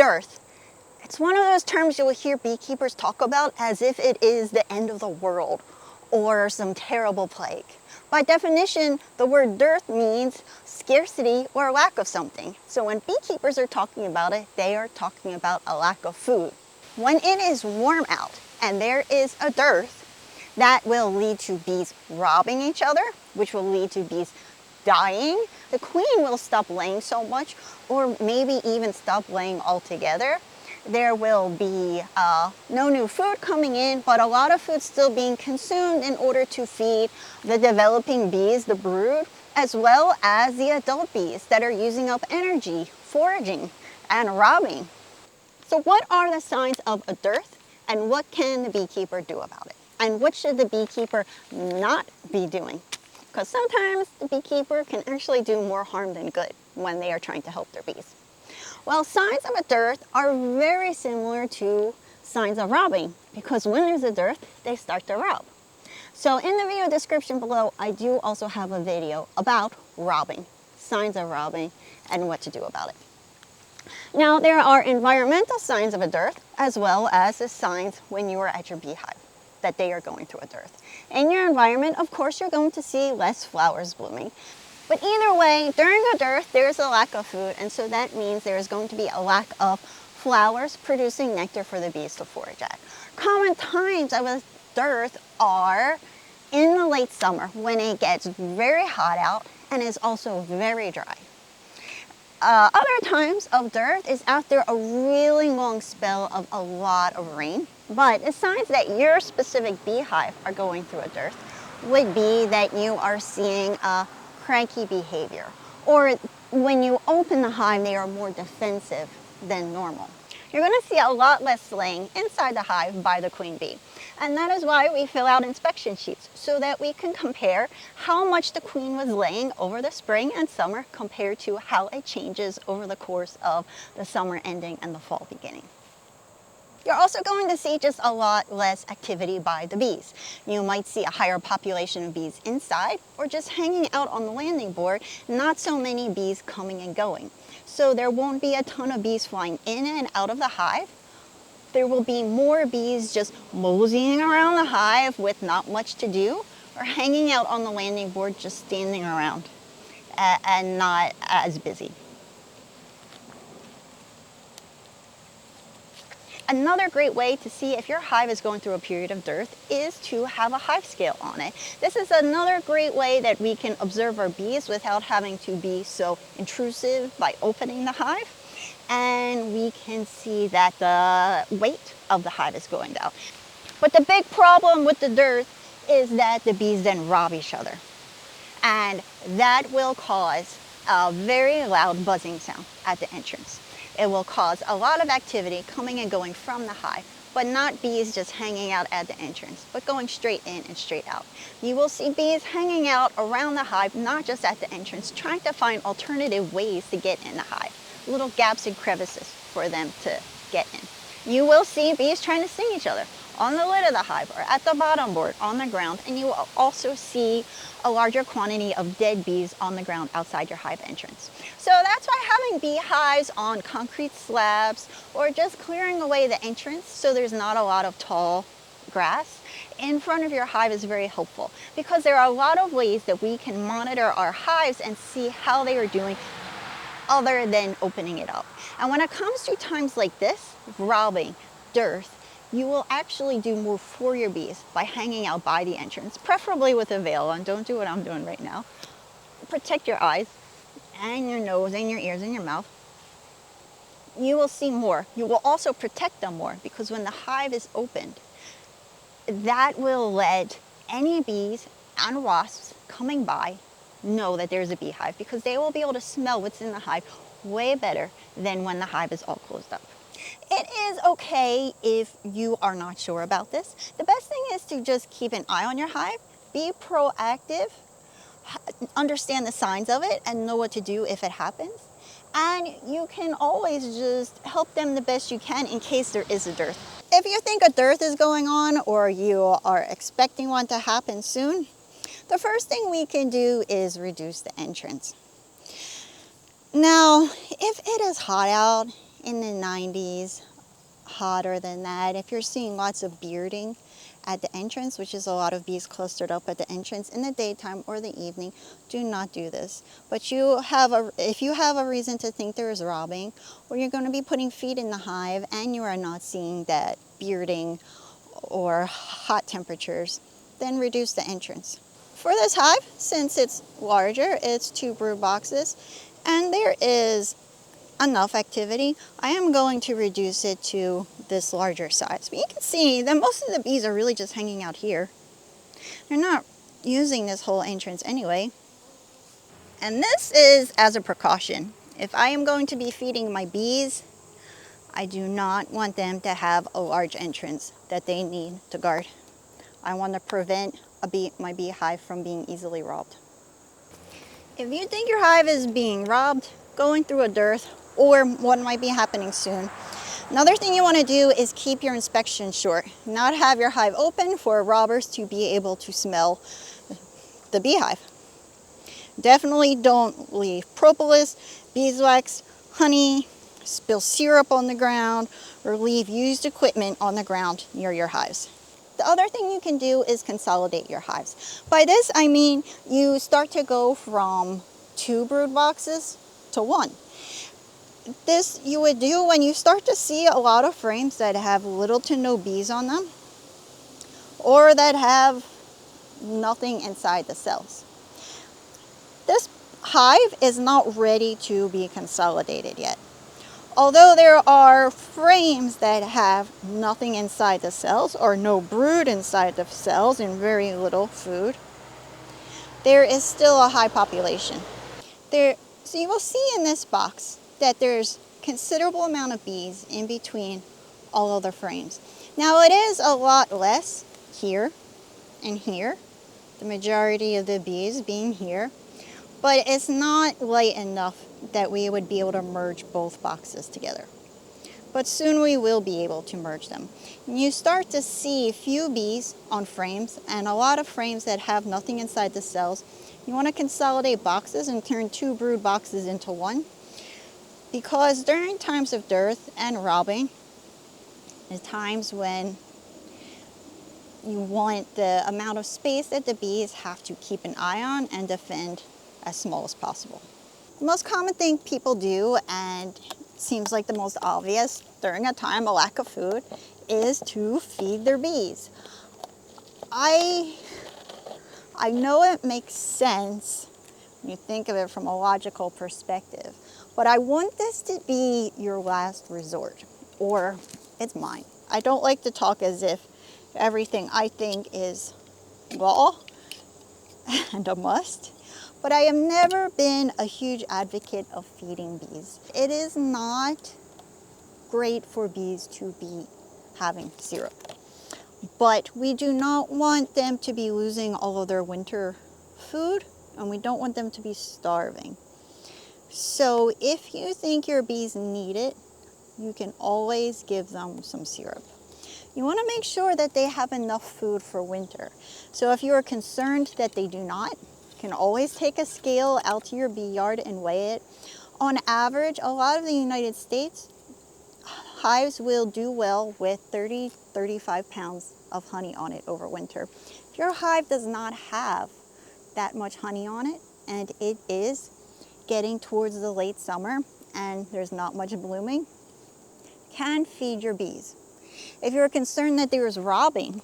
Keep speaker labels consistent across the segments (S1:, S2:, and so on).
S1: dearth. It's one of those terms you'll hear beekeepers talk about as if it is the end of the world or some terrible plague. By definition, the word dearth means scarcity or lack of something. So when beekeepers are talking about it, they are talking about a lack of food. When it is warm out and there is a dearth, that will lead to bees robbing each other, which will lead to bees dying. The queen will stop laying so much, or maybe even stop laying altogether. There will be no new food coming in, but a lot of food still being consumed in order to feed the developing bees, the brood, as well as the adult bees that are using up energy, foraging, and robbing. So what are the signs of a dearth, and what can the beekeeper do about it? And what should the beekeeper not be doing? Because sometimes the beekeeper can actually do more harm than good when they are trying to help their bees. Well, signs of a dearth are very similar to signs of robbing, because when there's a dearth, they start to rob. So in the video description below, I do also have a video about robbing, signs of robbing, and what to do about it. Now, there are environmental signs of a dearth, as well as the signs when you are at your beehive that they are going through a dearth. In your environment, of course, you're going to see less flowers blooming. But either way, during a dearth, there's a lack of food, and so that means there is going to be a lack of flowers producing nectar for the bees to forage at. Common times of a dearth are in the late summer when it gets very hot out and is also very dry. Other times of dearth is after a really long spell of a lot of rain. But the signs that your specific beehive are going through a dearth would be that you are seeing a cranky behavior, or when you open the hive, they are more defensive than normal. You're going to see a lot less laying inside the hive by the queen bee. And that is why we fill out inspection sheets, so that we can compare how much the queen was laying over the spring and summer compared to how it changes over the course of the summer ending and the fall beginning. You're also going to see just a lot less activity by the bees. You might see a higher population of bees inside, or just hanging out on the landing board, not so many bees coming and going. So there won't be a ton of bees flying in and out of the hive. There will be more bees just moseying around the hive with not much to do, or hanging out on the landing board just standing around and not as busy. Another great way to see if your hive is going through a period of dearth is to have a hive scale on it. This is another great way that we can observe our bees without having to be so intrusive by opening the hive. And we can see that the weight of the hive is going down. But the big problem with the dearth is that the bees then rob each other. And that will cause a very loud buzzing sound at the entrance. It will cause a lot of activity coming and going from the hive, but not bees just hanging out at the entrance, but going straight in and straight out. You will see bees hanging out around the hive, not just at the entrance, trying to find alternative ways to get in the hive, little gaps and crevices for them to get in. You will see bees trying to sting each other on the lid of the hive or at the bottom board on the ground, and you will also see a larger quantity of dead bees on the ground outside your hive entrance. So that's why having beehives on concrete slabs, or just clearing away the entrance so there's not a lot of tall grass in front of your hive is very helpful, because there are a lot of ways that we can monitor our hives and see how they are doing other than opening it up. And when it comes to times like this, robbing, dearth, you will actually do more for your bees by hanging out by the entrance, preferably with a veil on. Don't do what I'm doing right now. Protect your eyes and your nose and your ears and your mouth. You will see more. You will also protect them more, because when the hive is opened, that will let any bees and wasps coming by know that there's a beehive, because they will be able to smell what's in the hive way better than when the hive is all closed up. It is okay if you are not sure about this. The best thing is to just keep an eye on your hive, be proactive, understand the signs of it, and know what to do if it happens. And you can always just help them the best you can in case there is a dearth. If you think a dearth is going on, or you are expecting one to happen soon, the first thing we can do is reduce the entrance. Now, if it is hot out in the 90s, hotter than that, if you're seeing lots of bearding at the entrance, which is a lot of bees clustered up at the entrance in the daytime or the evening, do not do this. But if you have a reason to think there is robbing, or you're going to be putting feed in the hive and you are not seeing that bearding or hot temperatures, then reduce the entrance. For this hive, since it's larger, it's 2 brood boxes, and there is enough activity, I am going to reduce it to this larger size. But you can see that most of the bees are really just hanging out here. They're not using this whole entrance anyway. And this is as a precaution. If I am going to be feeding my bees, I do not want them to have a large entrance that they need to guard. I want to prevent my beehive from being easily robbed. If you think your hive is being robbed, going through a dearth, or what might be happening soon, another thing you want to do is keep your inspection short. Not have your hive open for robbers to be able to smell the beehive. Definitely don't leave propolis, beeswax, honey, spill syrup on the ground, or leave used equipment on the ground near your hives. The other thing you can do is consolidate your hives. By this, I mean you start to go from 2 brood boxes to 1. This you would do when you start to see a lot of frames that have little to no bees on them, or that have nothing inside the cells. This hive is not ready to be consolidated yet. Although there are frames that have nothing inside the cells or no brood inside the cells and very little food, there is still a high population. So you will see in this box that there's considerable amount of bees in between all of the frames. Now it is a lot less here and here, the majority of the bees being here, but it's not light enough that we would be able to merge both boxes together. But soon we will be able to merge them. And you start to see few bees on frames and a lot of frames that have nothing inside the cells. You want to consolidate boxes and turn 2 brood boxes into 1. Because during times of dearth and robbing, the times when you want the amount of space that the bees have to keep an eye on and defend as small as possible. The most common thing people do, and seems like the most obvious during a time of lack of food, is to feed their bees. I know it makes sense when you think of it from a logical perspective, but I want this to be your last resort, or it's mine. I don't like to talk as if everything I think is law and a must. But I have never been a huge advocate of feeding bees. It is not great for bees to be having syrup. But we do not want them to be losing all of their winter food, and we don't want them to be starving. So if you think your bees need it, you can always give them some syrup. You want to make sure that they have enough food for winter. So if you are concerned that they do not, you can always take a scale out to your bee yard and weigh it. On average, a lot of the United States hives will do well with 30-35 pounds of honey on it over winter. If your hive does not have that much honey on it, and it is getting towards the late summer and there's not much blooming, can feed your bees. If you're concerned that there is robbing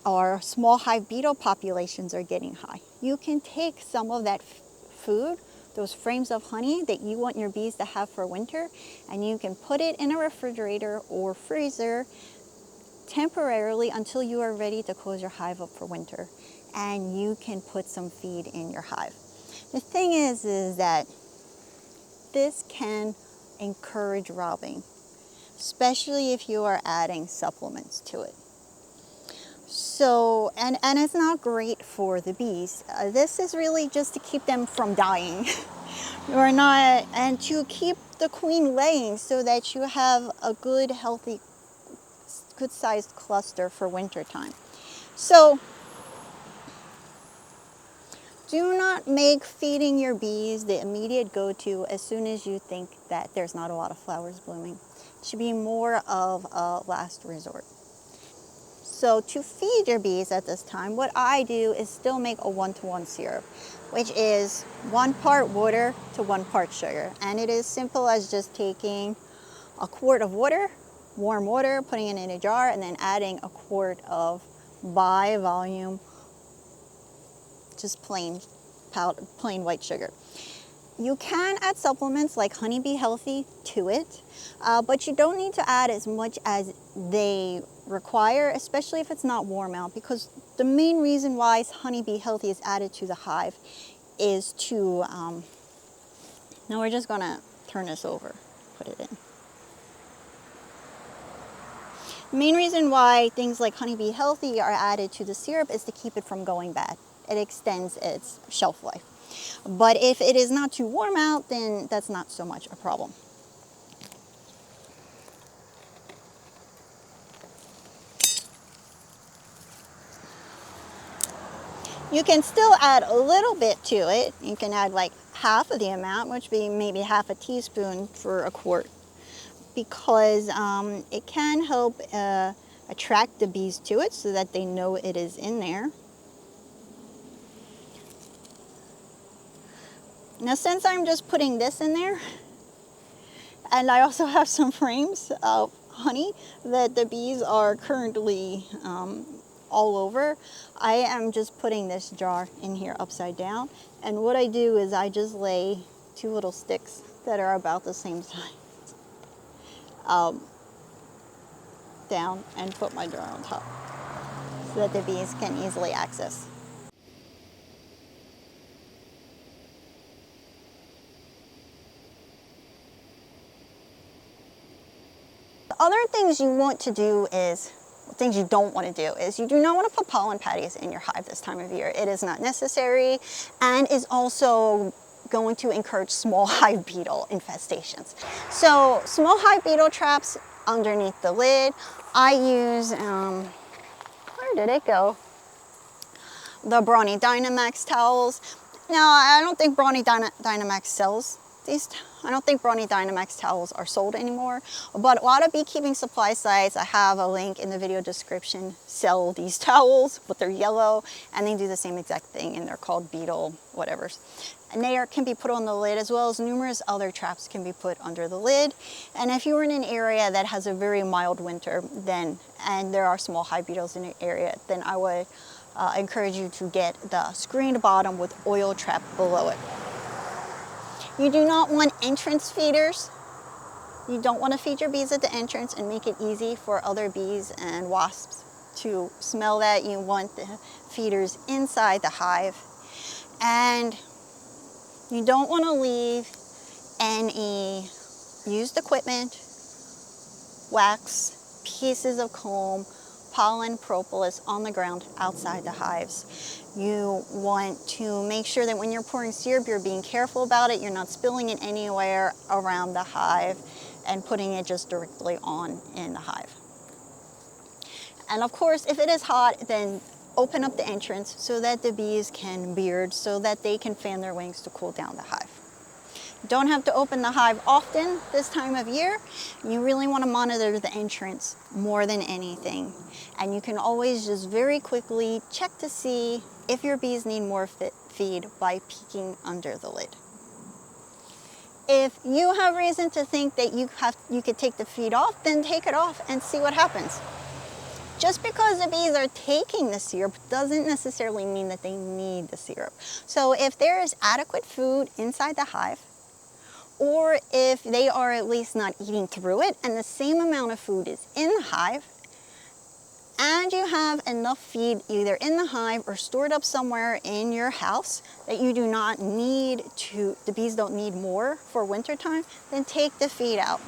S1: or small hive beetle populations are getting high, you can take some of that food, those frames of honey that you want your bees to have for winter, and you can put it in a refrigerator or freezer temporarily until you are ready to close your hive up for winter, and you can put some feed in your hive. The thing is that this can encourage robbing, especially if you are adding supplements to it. So, and it's not great for the bees. This is really just to keep them from dying. Or not, and to keep the queen laying so that you have a good, healthy, good-sized cluster for winter time. So, do not make feeding your bees the immediate go-to as soon as you think that there's not a lot of flowers blooming. should be more of a last resort. So to feed your bees at this time, what I do is still make a 1-to-1 syrup, which is 1 part water to 1 part sugar. And it is simple as just taking a quart of water, warm water, putting it in a jar, and then adding a quart of by volume, just plain white sugar. You can add supplements like Honeybee Healthy to it, but you don't need to add as much as they require, especially if it's not warm out, because the main reason why Honeybee Healthy is added to the hive is to, now we're just gonna turn this over, put it in. The main reason why things like Honeybee Healthy are added to the syrup is to keep it from going bad. It extends its shelf life. But if it is not too warm out, then that's not so much a problem. You can still add a little bit to it. You can add like half of the amount, which would be maybe half a teaspoon for a quart, because it can help attract the bees to it so that they know it is in there. Now, since I'm just putting this in there, and I also have some frames of honey that the bees are currently all over, I am just putting this jar in here upside down. And what I do is I just lay 2 little sticks that are about the same size down and put my jar on top so that the bees can easily access. Other things you want to do is, things you don't want to do is, you do not want to put pollen patties in your hive this time of year. It is not necessary and is also going to encourage small hive beetle infestations. So small hive beetle traps underneath the lid. I use, where did it go? The Brawny Dynamax towels. Now, I don't think Brawny Dynamax sells these. I don't think Brawny Dynamax towels are sold anymore, but a lot of beekeeping supply sites, I have a link in the video description, sell these towels, but they're yellow and they do the same exact thing, and they're called beetle whatevers. And they can be put on the lid, as well as numerous other traps can be put under the lid. And if you're in an area that has a very mild winter, then, and there are small hive beetles in the area, then I would encourage you to get the screened bottom with oil trap below it. You do not want entrance feeders. You don't want to feed your bees at the entrance and make it easy for other bees and wasps to smell that. You want the feeders inside the hive. And you don't want to leave any used equipment, wax, pieces of comb, pollen, propolis on the ground outside the hives. You want to make sure that when you're pouring syrup, you're being careful about it. You're not spilling it anywhere around the hive and putting it just directly on in the hive. And of course, if it is hot, then open up the entrance so that the bees can beard, so that they can fan their wings to cool down the hive. Don't have to open the hive often this time of year. You really want to monitor the entrance more than anything. And you can always just very quickly check to see if your bees need more feed by peeking under the lid. If you have reason to think that you could take the feed off, then take it off and see what happens. Just because the bees are taking the syrup doesn't necessarily mean that they need the syrup. So if there is adequate food inside the hive, or if they are at least not eating through it and the same amount of food is in the hive, and you have enough feed either in the hive or stored up somewhere in your house that you do not need to, the bees don't need more for wintertime, then take the feed out.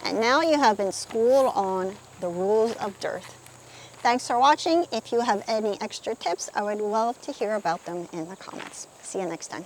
S1: And now you have been schooled on the rules of dearth. Thanks for watching. If you have any extra tips, I would love to hear about them in the comments. See you next time.